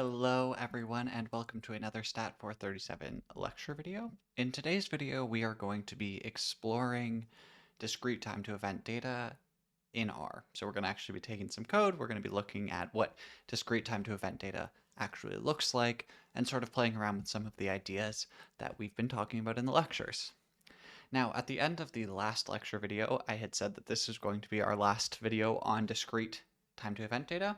Hello everyone and welcome to another Stat 437 lecture video. In today's video we are going to be exploring discrete time to event data in R. So we're going to actually be taking some code, we're going to be looking at what discrete time to event data actually looks like and sort of playing around with some of the ideas that we've been talking about in the lectures. Now at the end of the last lecture video I had said that this is going to be our last video on discrete time to event data.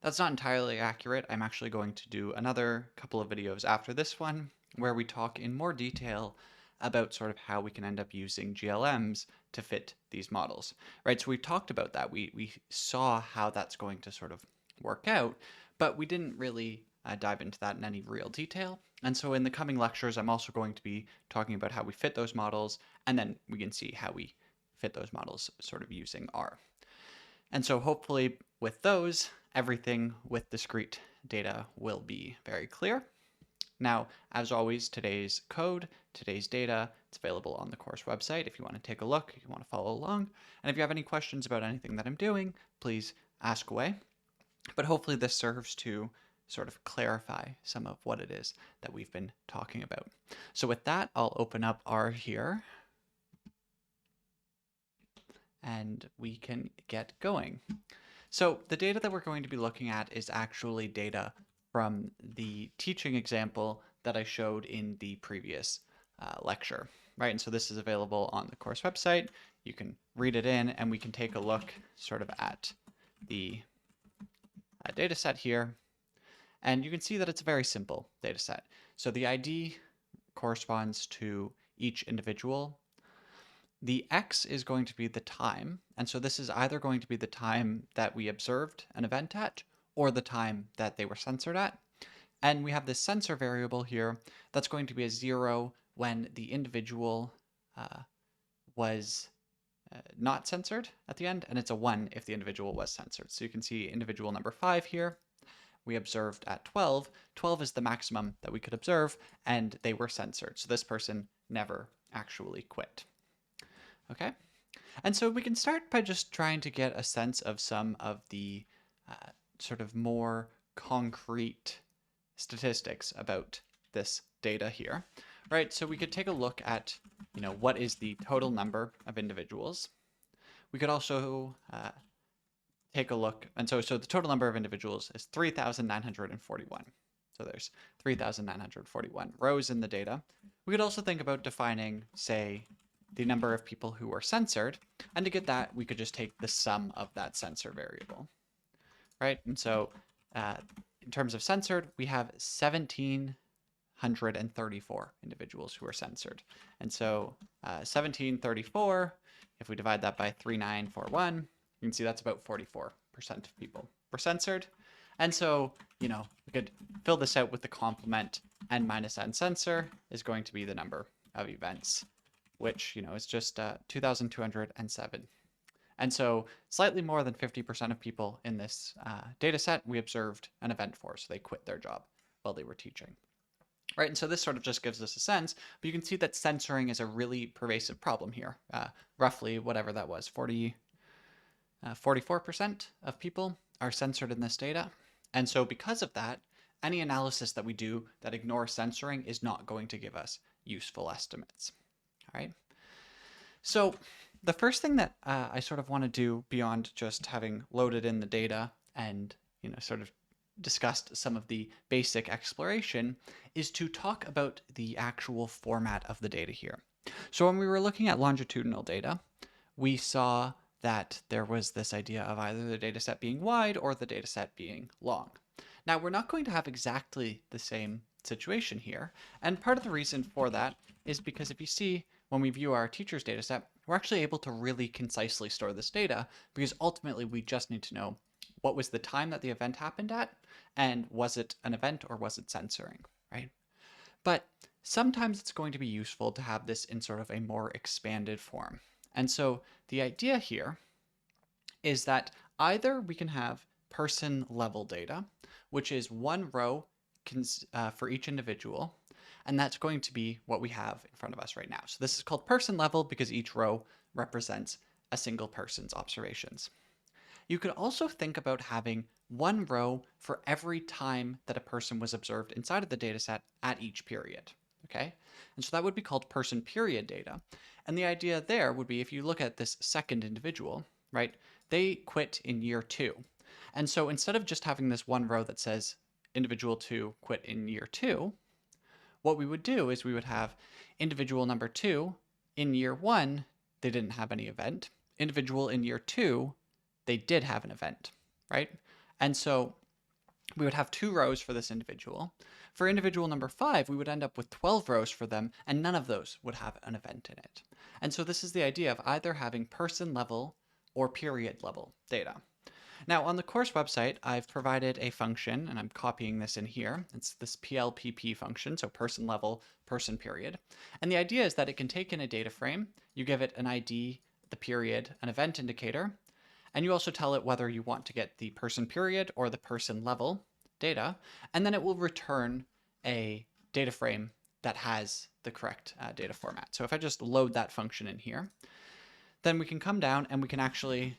That's not entirely accurate. I'm actually going to do another couple of videos after this one where we talk in more detail about sort of how we can end up using GLMs to fit these models, right? So we talked about that. We saw how that's going to sort of work out, but we didn't really dive into that in any real detail. And so in the coming lectures, I'm also going to be talking about how we fit those models, and then we can see how we fit those models sort of using R. And so hopefully with those, everything with discrete data will be very clear. Now, as always, today's code, today's data, it's available on the course website if you want to take a look, if you want to follow along. And if you have any questions about anything that I'm doing, please ask away. But hopefully this serves to sort of clarify some of what it is that we've been talking about. So with that, I'll open up R here and we can get going. So the data that we're going to be looking at is actually data from the teaching example that I showed in the previous lecture, right? And so this is available on the course website. You can read it in and we can take a look sort of at the data set here. And you can see that it's a very simple data set. So the ID corresponds to each individual. The X is going to be the time, and so this is either going to be the time that we observed an event at, or the time that they were censored at. And we have this censor variable here that's going to be a 0 when the individual was not censored at the end, and it's a 1 if the individual was censored. So you can see individual number 5 here. We observed at 12. 12 is the maximum that we could observe, and they were censored. So this person never actually quit. Okay, and so we can start by just trying to get a sense of some of the sort of more concrete statistics about this data here, right? So we could take a look at, what is the total number of individuals. We could also take a look, and so the total number of individuals is 3,941. So there's 3,941 rows in the data. We could also think about defining, say, the number of people who were censored, and to get that, we could just take the sum of that censor variable, right? And so in terms of censored, we have 1,734 individuals who are censored. And so 1,734, if we divide that by 3,941, you can see that's about 44% of people were censored. And so, we could fill this out with the complement n minus n censor is going to be the number of events, which, is just 2,207. And so slightly more than 50% of people in this data set we observed an event for, so they quit their job while they were teaching. Right, and so this sort of just gives us a sense, but you can see that censoring is a really pervasive problem here. Roughly, whatever that was, 44% of people are censored in this data. And so because of that, any analysis that we do that ignores censoring is not going to give us useful estimates. All right. So the first thing that I sort of want to do beyond just having loaded in the data and, sort of discussed some of the basic exploration is to talk about the actual format of the data here. So when we were looking at longitudinal data, we saw that there was this idea of either the data set being wide or the data set being long. Now we're not going to have exactly the same situation here. And part of the reason for that is because if you see, when we view our teacher's data set, we're actually able to really concisely store this data because ultimately we just need to know what was the time that the event happened at, and was it an event or was it censoring, right? But sometimes it's going to be useful to have this in sort of a more expanded form. And so the idea here is that either we can have person level data, which is one row for each individual, and that's going to be what we have in front of us right now. So this is called person level because each row represents a single person's observations. You could also think about having one row for every time that a person was observed inside of the data set at each period. Okay? And so that would be called person period data. And the idea there would be if you look at this second individual, right, they quit in year 2. And so instead of just having this one row that says individual 2 quit in year 2, what we would do is we would have individual number 2 in year 1, they didn't have any event. Individual in year 2, they did have an event, right? And so we would have 2 rows for this individual. For individual number 5, we would end up with 12 rows for them, and none of those would have an event in it. And so this is the idea of either having person level or period level data. Now, on the course website, I've provided a function, and I'm copying this in here. It's this PLPP function, so person level, person period. And the idea is that it can take in a data frame, you give it an ID, the period, an event indicator, and you also tell it whether you want to get the person period or the person level data, and then it will return a data frame that has the correct data format. So if I just load that function in here, then we can come down and we can actually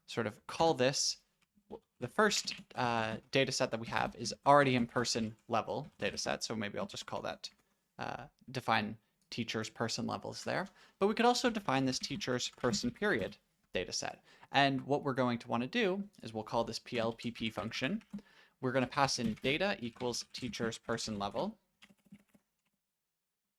sort of call this, the first data set that we have is already in person level data set. So maybe I'll just call that define teacher's person levels there. But we could also define this teacher's person period data set. And what we're going to want to do is we'll call this PLPP function. We're going to pass in data equals teacher's person level.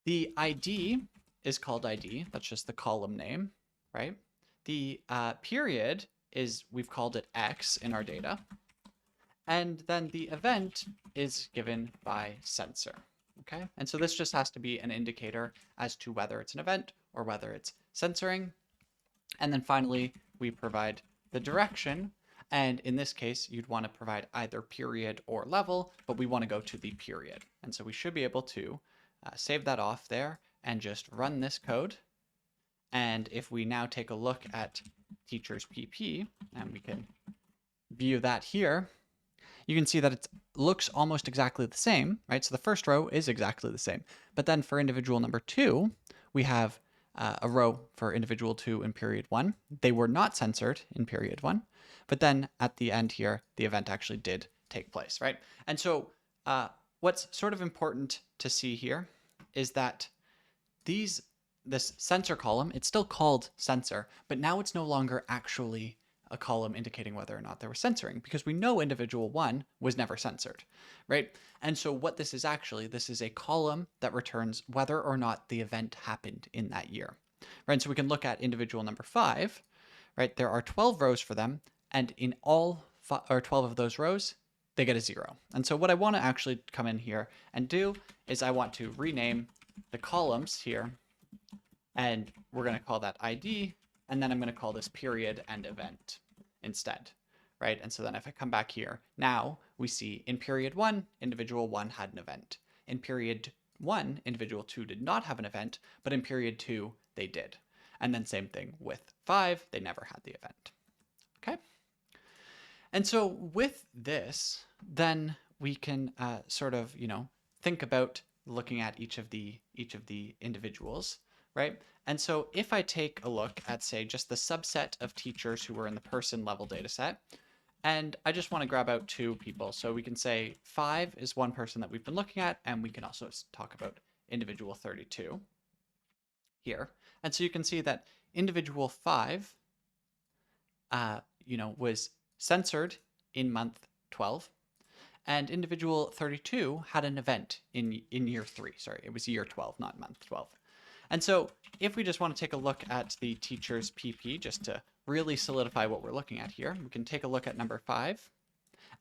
The ID is called ID. That's just the column name, right? The period is, we've called it X in our data. And then the event is given by censor, okay? And so this just has to be an indicator as to whether it's an event or whether it's censoring. And then finally, we provide the direction. And in this case, you'd want to provide either period or level, but we want to go to the period. And so we should be able to save that off there and just run this code. And if we now take a look at teacher's PP, and we can view that here, you can see that it looks almost exactly the same, right? So the first row is exactly the same. But then for individual number 2, we have a row for individual 2 in period 1. They were not censored in period 1, but then at the end here, the event actually did take place, right? And so what's sort of important to see here is that this censor column, it's still called censor, but now it's no longer actually a column indicating whether or not there was censoring, because we know individual 1 was never censored, right? And so what this is actually, this is a column that returns whether or not the event happened in that year, right? And so we can look at individual number 5, right? There are 12 rows for them, and in all 12 of those rows, they get a 0. And so what I want to actually come in here and do is I want to rename the columns here, and we're going to call that ID, and then I'm going to call this period and event instead, right? And so then if I come back here, now we see in period 1, individual 1 had an event. In period 1, individual 2 did not have an event, but in period 2, they did. And then same thing with 5, they never had the event, okay? And so with this, then we can sort of, think about looking at each of the individuals, right? And so if I take a look at, say, just the subset of teachers who were in the person level data set, and I just want to grab out 2 people. So we can say 5 is one person that we've been looking at, and we can also talk about individual 32 here. And so you can see that individual 5, was censored in month 12, and individual 32 had an event in year 3. Sorry, it was year 12, not month 12. And so if we just want to take a look at the teacher's PP, just to really solidify what we're looking at here, we can take a look at number 5.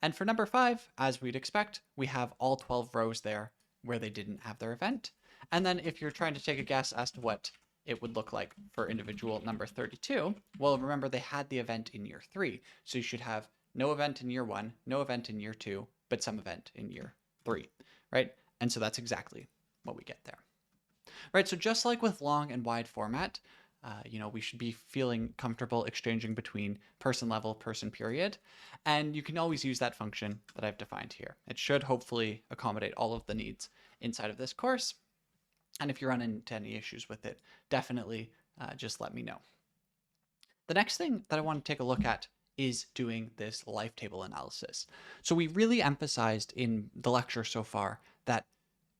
And for number 5, as we'd expect, we have all 12 rows there where they didn't have their event. And then if you're trying to take a guess as to what it would look like for individual number 32, well, remember they had the event in year 3. So you should have no event in year 1, no event in year 2, but some event in year 3, right? And so that's exactly what we get there. Right, so just like with long and wide format, we should be feeling comfortable exchanging between person level, person period, and you can always use that function that I've defined here. It should hopefully accommodate all of the needs inside of this course, and if you run into any issues with it, definitely just let me know. The next thing that I want to take a look at is doing this life table analysis. So we really emphasized in the lecture so far that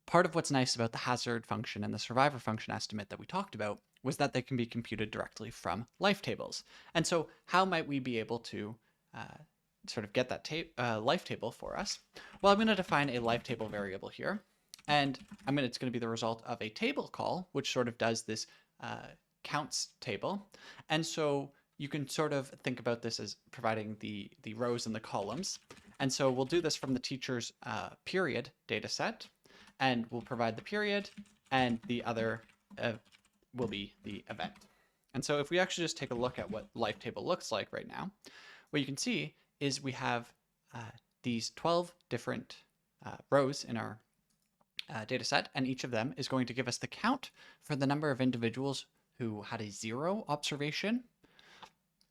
part of what's nice about the hazard function and the survivor function estimate that we talked about was that they can be computed directly from life tables. And so how might we be able to sort of get that life table for us? Well, I'm going to define a life table variable here. And it's going to be the result of a table call, which sort of does this counts table. And so you can sort of think about this as providing the rows and the columns. And so we'll do this from the teacher's period data set, and we'll provide the period, and the other will be the event. And so if we actually just take a look at what life table looks like right now, what you can see is we have these 12 different rows in our data set, and each of them is going to give us the count for the number of individuals who had a 0 observation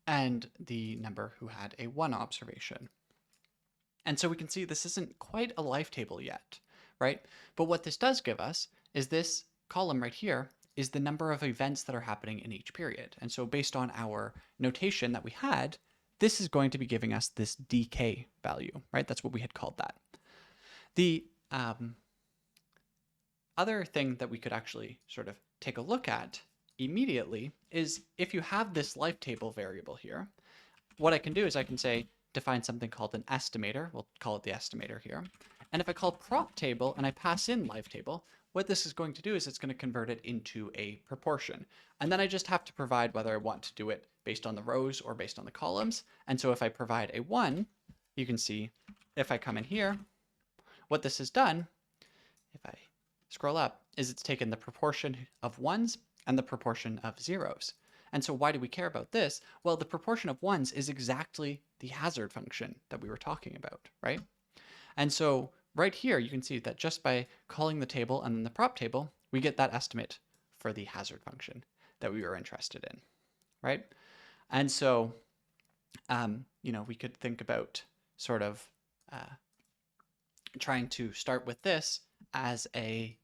and the number who had a 1 observation. And so we can see this isn't quite a life table yet, right? But what this does give us is this column right here is the number of events that are happening in each period. And so based on our notation that we had, this is going to be giving us this dk value, right? That's what we had called that. The other thing that we could actually sort of take a look at immediately is if you have this life table variable here, what I can do is I can say define something called an estimator. We'll call it the estimator here. And if I call prop table and I pass in life table, what this is going to do is it's going to convert it into a proportion. And then I just have to provide whether I want to do it based on the rows or based on the columns. And so if I provide a 1, you can see if I come in here, what this has done, if I scroll up, is it's taken the proportion of 1s and the proportion of 0s. And so why do we care about this? Well, the proportion of 1s is exactly the hazard function that we were talking about, right? And so right here, you can see that just by calling the table and then the prop table, we get that estimate for the hazard function that we were interested in, right? And so, we could think about sort of trying to start with this as a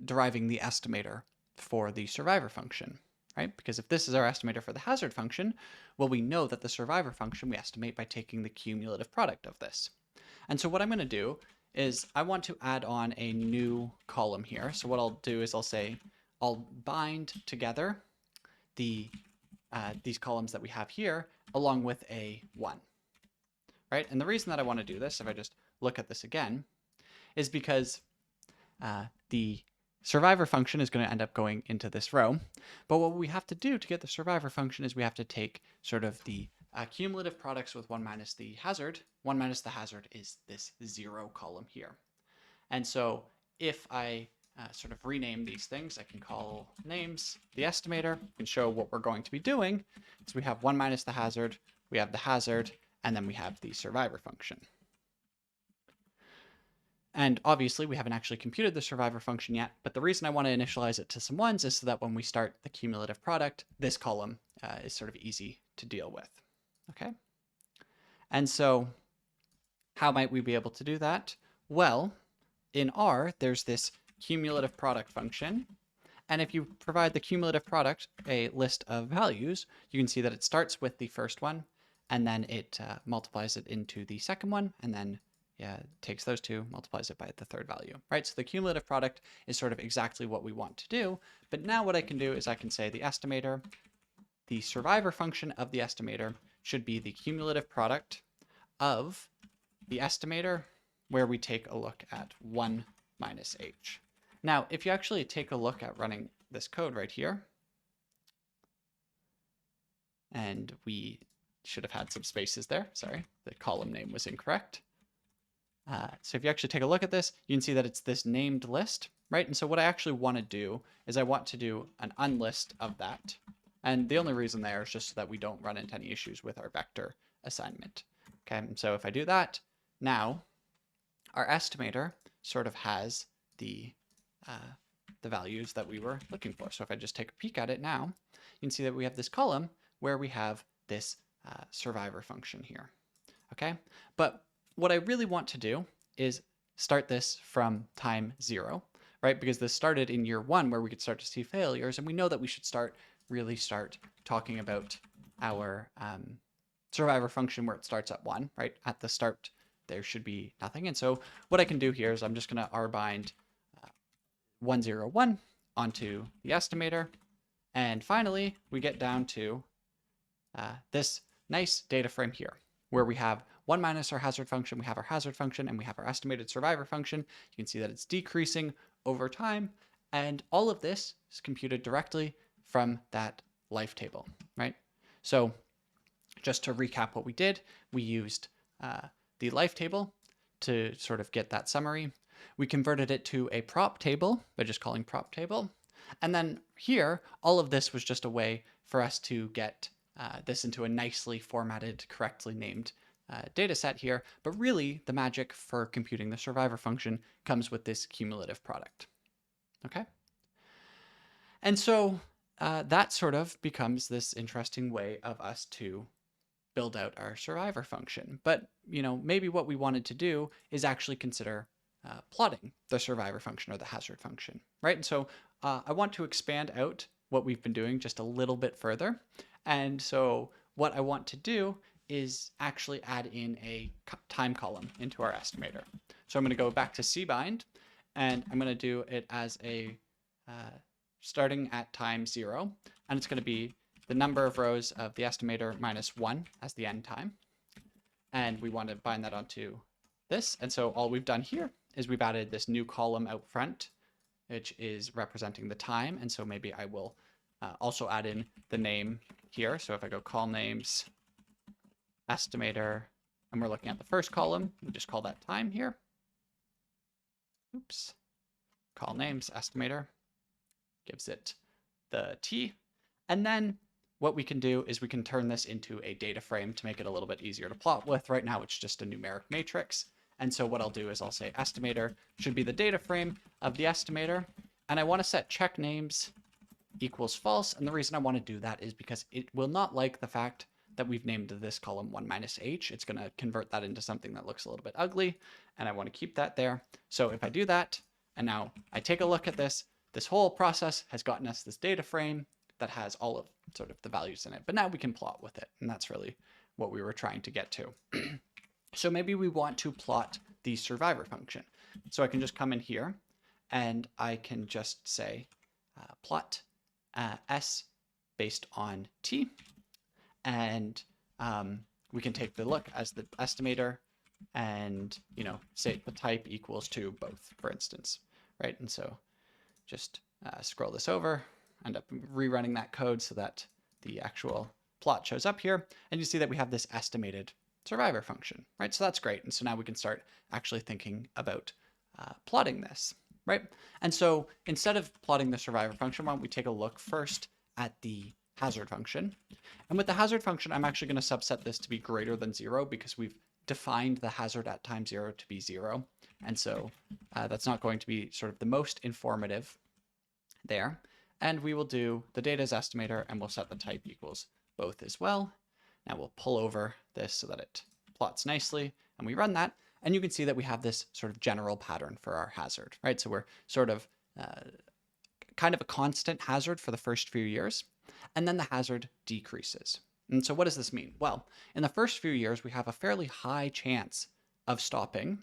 deriving the estimator for the survivor function, right? Because if this is our estimator for the hazard function, well, we know that the survivor function we estimate by taking the cumulative product of this. And so what I'm going to do is I want to add on a new column here. So what I'll do is I'll bind together these columns that we have here along with a 1, right? And the reason that I want to do this, if I just look at this again, is because the survivor function is going to end up going into this row. But what we have to do to get the survivor function is we have to take sort of the cumulative products with 1 minus the hazard. 1 minus the hazard is this 0 column here. And so if I sort of rename these things, I can call names the estimator, and show what we're going to be doing. So we have 1 minus the hazard, we have the hazard, and then we have the survivor function. And obviously we haven't actually computed the survivor function yet, but the reason I want to initialize it to some 1s is so that when we start the cumulative product, this column is sort of easy to deal with. Okay? And so how might we be able to do that? Well, in R, there's this cumulative product function. And if you provide the cumulative product a list of values, you can see that it starts with the first one, and then it multiplies it into the second one, and then takes those two, multiplies it by the third value, right? So the cumulative product is sort of exactly what we want to do. But now what I can do is I can say the estimator, the survivor function of the estimator should be the cumulative product of the estimator, where we take a look at 1 minus h. Now, if you actually take a look at running this code right here, and we should have had some spaces there, sorry, the column name was incorrect. So if you actually take a look at this, you can see that it's this named list, right? And so what I actually want to do is I want to do an unlist of that. And the only reason there is just so that we don't run into any issues with our vector assignment. Okay, and so if I do that, now our estimator sort of has the values that we were looking for. So if I just take a peek at it now, you can see that we have this column where we have this survivor function here. Okay, but what I really want to do is start this from time 0, right? Because this started in year 1 where we could start to see failures, and we know that we should really start talking about our survivor function where it starts at 1, right? At the start, there should be nothing. And so what I can do here is I'm just going to rbind 101 onto the estimator. And finally, we get down to this nice data frame here, where we have 1 minus our hazard function, we have our hazard function, and we have our estimated survivor function. You can see that it's decreasing over time. And all of this is computed directly from that life table, right? So just to recap what we did, we used the life table to sort of get that summary. We converted it to a prop table by just calling prop table. And then here, all of this was just a way for us to get this into a nicely formatted, correctly named data set here. But really, the magic for computing the survivor function comes with this cumulative product. Okay? And so that sort of becomes this interesting way of us to build out our survivor function. But, maybe what we wanted to do is actually consider plotting the survivor function or the hazard function, right? And so I want to expand out what we've been doing just a little bit further. And so what I want to do is actually add in a time column into our estimator. So I'm going to go back to cbind, and I'm going to do it as a starting at time 0, and it's going to be the number of rows of the estimator minus 1 as the end time. And we want to bind that onto this. And so all we've done here is we've added this new column out front, which is representing the time. And so maybe I will also add in the name here. So if I go call names, estimator, and we're looking at the first column, we just call that time here. Oops. Call names, estimator, gives it the T. And then what we can do is we can turn this into a data frame to make it a little bit easier to plot with. Right now, it's just a numeric matrix. And so what I'll do is I'll say estimator should be the data frame of the estimator. And I want to set check names equals false. And the reason I want to do that is because it will not like the fact that we've named this column 1 minus h. It's going to convert that into something that looks a little bit ugly. And I want to keep that there. So if I do that, and now I take a look at this, this whole process has gotten us this data frame that has all of sort of the values in it. But now we can plot with it. And that's really what we were trying to get to. So maybe we want to plot the survivor function. So I can just come in here and I can just say plot s based on t. And we can take the look as the estimator and, say the type equals to both, for instance, right? And so just scroll this over, end up rerunning that code so that the actual plot shows up here. And you see that we have this estimated survivor function, right? So that's great. And so now we can start actually thinking about plotting this, right? And so instead of plotting the survivor function, why don't we take a look first at the hazard function. And with the hazard function, I'm actually going to subset this to be greater than 0 because we've defined the hazard at time 0 to be 0. And so that's not going to be sort of the most informative there. And we will do the data's estimator and we'll set the type equals both as well. Now we'll pull over this so that it plots nicely and we run that. And you can see that we have this sort of general pattern for our hazard, right? So we're sort of kind of a constant hazard for the first few years. And then the hazard decreases. And so what does this mean? Well, in the first few years, we have a fairly high chance of stopping.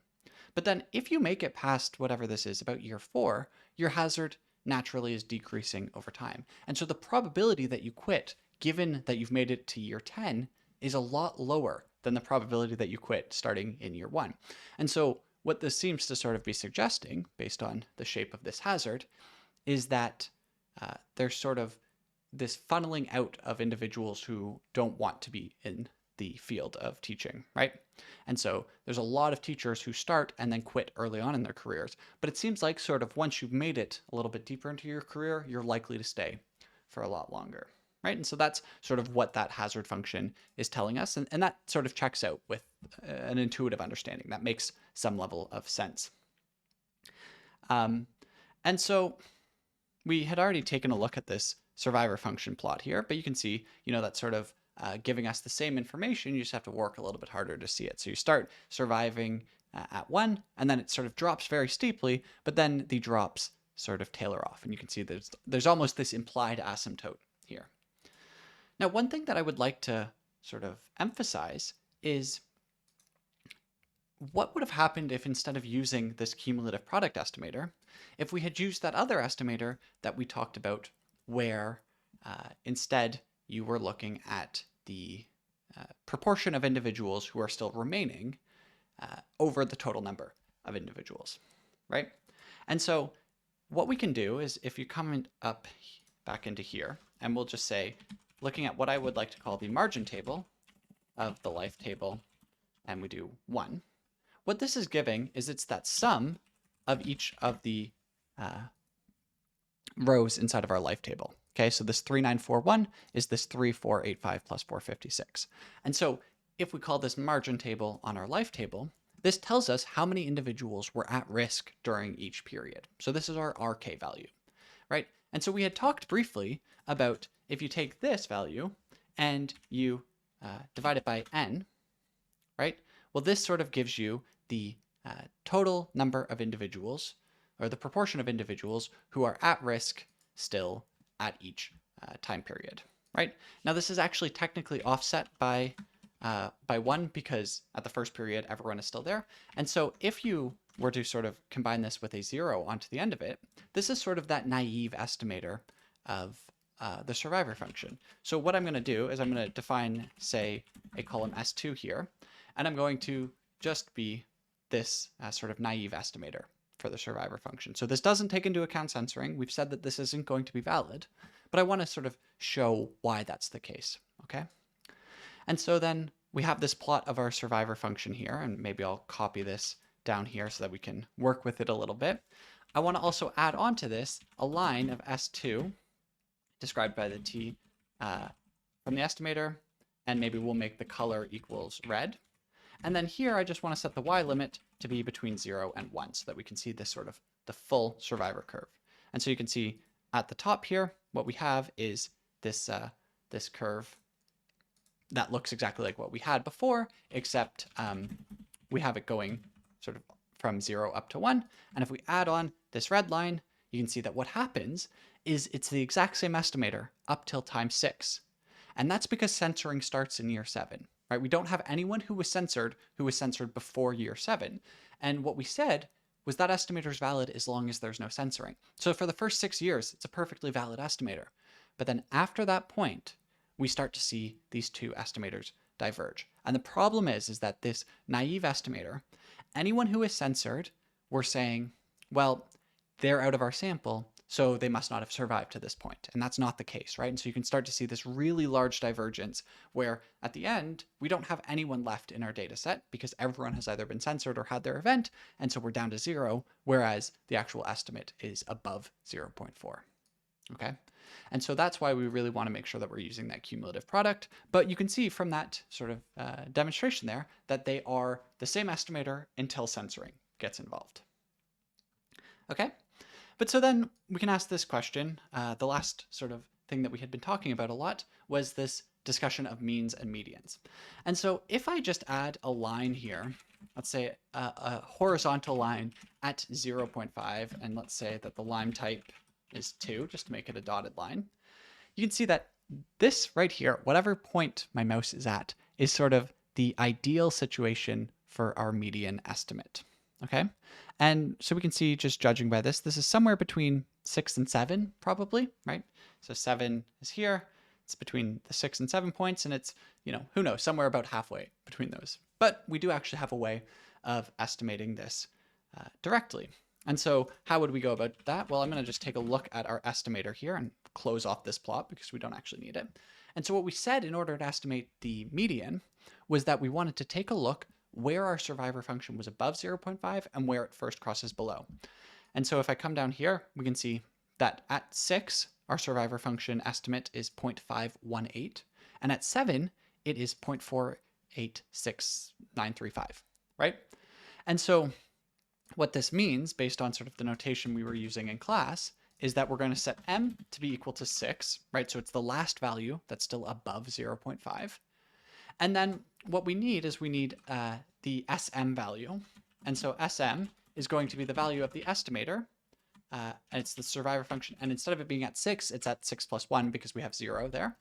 But then if you make it past whatever this is, about year 4, your hazard naturally is decreasing over time. And so the probability that you quit, given that you've made it to year 10, is a lot lower than the probability that you quit starting in year 1. And so what this seems to sort of be suggesting, based on the shape of this hazard, is that there's sort of this funneling out of individuals who don't want to be in the field of teaching, right? And so there's a lot of teachers who start and then quit early on in their careers. But it seems like sort of once you've made it a little bit deeper into your career, you're likely to stay for a lot longer, right? And so that's sort of what that hazard function is telling us. And that sort of checks out with an intuitive understanding. That makes some level of sense. And so we had already taken a look at this survivor function plot here, but you can see, that's sort of giving us the same information. You just have to work a little bit harder to see it. So you start surviving at 1, and then it sort of drops very steeply, but then the drops sort of tailor off. And you can see there's almost this implied asymptote here. Now, one thing that I would like to sort of emphasize is what would have happened if instead of using this cumulative product estimator, if we had used that other estimator that we talked about where instead you were looking at the proportion of individuals who are still remaining over the total number of individuals, right? And so what we can do is if you come up back into here, and we'll just say, looking at what I would like to call the margin table of the life table, and we do 1, what this is giving is it's that sum of each of the rows inside of our life table. Okay, so this 3941 is this 3485 plus 456. And so if we call this margin table on our life table, this tells us how many individuals were at risk during each period. So this is our RK value, right? And so we had talked briefly about if you take this value and you divide it by n, right? Well, this sort of gives you the total number of individuals, or the proportion of individuals who are at risk still at each time period, right? Now, this is actually technically offset by 1 because at the first period, everyone is still there. And so if you were to sort of combine this with a 0 onto the end of it, this is sort of that naive estimator of the survivor function. So what I'm going to do is I'm going to define, say, a column S2 here, and I'm going to just be this sort of naive estimator for the survivor function. So this doesn't take into account censoring. We've said that this isn't going to be valid, but I want to sort of show why that's the case, okay? And so then we have this plot of our survivor function here, and maybe I'll copy this down here so that we can work with it a little bit. I want to also add on to this a line of S2 described by the T from the estimator, and maybe we'll make the color equals red. And then here, I just want to set the Y limit to be between 0 and 1 so that we can see this sort of the full survivor curve. And so you can see at the top here, what we have is this, this curve that looks exactly like what we had before, except we have it going sort of from 0 up to 1. And if we add on this red line, you can see that what happens is it's the exact same estimator up till time 6. And that's because censoring starts in year 7. Right? We don't have anyone who was censored before year 7. And what we said was that estimator is valid as long as there's no censoring. So for the first 6 years, it's a perfectly valid estimator. But then after that point, we start to see these two estimators diverge. And the problem is that this naive estimator, anyone who is censored, we're saying, well, they're out of our sample, so they must not have survived to this point. And that's not the case, right? And so you can start to see this really large divergence where at the end, we don't have anyone left in our data set because everyone has either been censored or had their event. And so we're down to 0, whereas the actual estimate is above 0.4. Okay. And so that's why we really want to make sure that we're using that cumulative product. But you can see from that sort of demonstration there that they are the same estimator until censoring gets involved. Okay. But so then we can ask this question. The last sort of thing that we had been talking about a lot was this discussion of means and medians. And so if I just add a line here, let's say a horizontal line at 0.5, and let's say that the line type is 2, just to make it a dotted line, you can see that this right here, whatever point my mouse is at, is sort of the ideal situation for our median estimate. Okay, and so we can see, just judging by this, this is somewhere between 6 and 7, probably, right? So 7 is here, it's between the 6 and 7 points, and it's, you know, who knows, somewhere about halfway between those. But we do actually have a way of estimating this directly. And so how would we go about that? Well, I'm going to just take a look at our estimator here and close off this plot because we don't actually need it. And so what we said in order to estimate the median was that we wanted to take a look where our survivor function was above 0.5 and where it first crosses below. And so if I come down here, we can see that at 6, our survivor function estimate is 0.518, and at 7, it is 0.486935, right? And so what this means, based on sort of the notation we were using in class, is that we're going to set m to be equal to 6, right? So it's the last value that's still above 0.5. And then what we need is we need the SM value. And so SM is going to be the value of the estimator. And it's the survivor function. And instead of it being at 6, it's at 6 plus 1 because we have 0 there.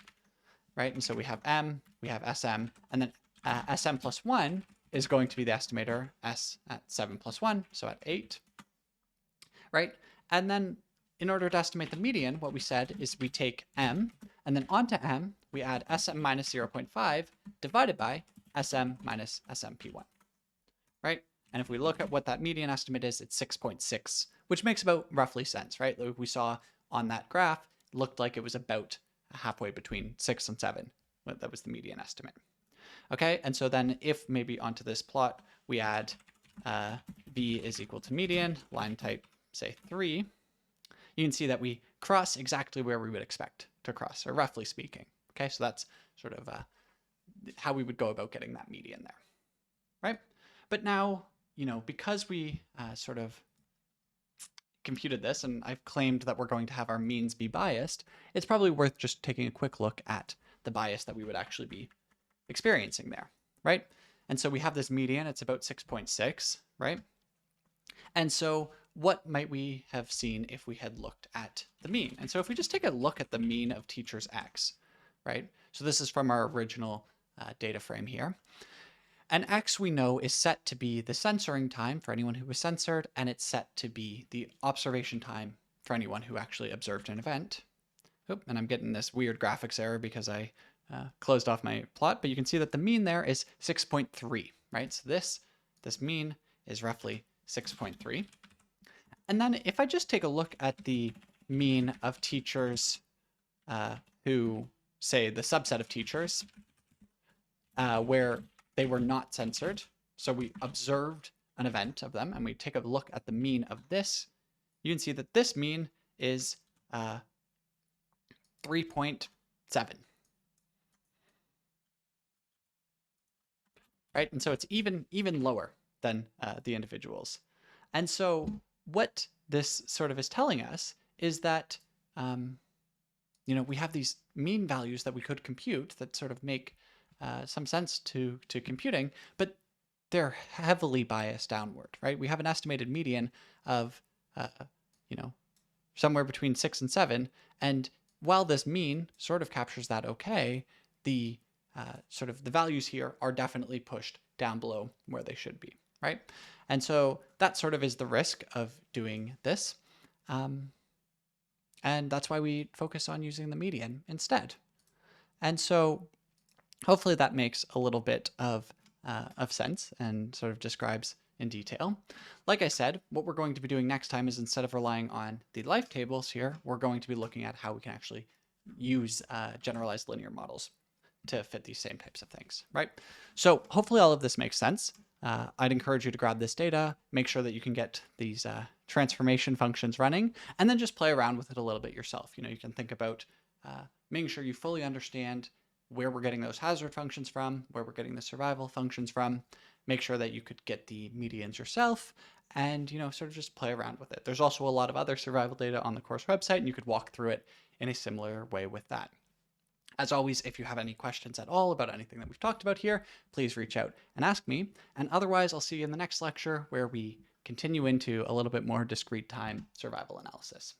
right? And so we have M, we have SM, and then SM plus 1 is going to be the estimator, S at 7 plus 1, so at 8, right? And then in order to estimate the median, what we said is we take M, and then onto M, we add SM minus 0.5 divided by SM minus SMP1, right? And if we look at what that median estimate is, it's 6.6, which makes about roughly sense, right? Like we saw on that graph, it looked like it was about halfway between 6 and 7. That was the median estimate. Okay, and so then if maybe onto this plot, we add V is equal to median, line type, say 3, you can see that we cross exactly where we would expect to cross, or roughly speaking. Okay, so that's sort of how we would go about getting that median there, right? But now, because we sort of computed this, and I've claimed that we're going to have our means be biased, it's probably worth just taking a quick look at the bias that we would actually be experiencing there, right? And so we have this median, it's about 6.6, right? And so what might we have seen if we had looked at the mean? And so if we just take a look at the mean of teachers X, right? So this is from our original data frame here. And X we know is set to be the censoring time for anyone who was censored, and it's set to be the observation time for anyone who actually observed an event. Oop, and I'm getting this weird graphics error because I closed off my plot, but you can see that the mean there is 6.3, right? So this mean is roughly 6.3. And then if I just take a look at the mean of teachers who, say, the subset of teachers where they were not censored, so we observed an event of them, and we take a look at the mean of this, you can see that this mean is 3.7. Right? And so it's even lower than the individuals. And so what this sort of is telling us is that, we have these mean values that we could compute that sort of make some sense to computing, but they're heavily biased downward, right? We have an estimated median of, somewhere between 6 and 7. And while this mean sort of captures that okay, the sort of the values here are definitely pushed down below where they should be, right? And so that sort of is the risk of doing this. And that's why we focus on using the median instead. And so hopefully that makes a little bit of sense and sort of describes in detail. Like I said, what we're going to be doing next time is instead of relying on the life tables here, we're going to be looking at how we can actually use generalized linear models to fit these same types of things, right? So hopefully all of this makes sense. I'd encourage you to grab this data, make sure that you can get these transformation functions running, and then just play around with it a little bit yourself. You can think about making sure you fully understand where we're getting those hazard functions from, where we're getting the survival functions from, make sure that you could get the medians yourself, and sort of just play around with it. There's also a lot of other survival data on the course website, and you could walk through it in a similar way with that. As always, if you have any questions at all about anything that we've talked about here, please reach out and ask me. And otherwise, I'll see you in the next lecture where we continue into a little bit more discrete time survival analysis.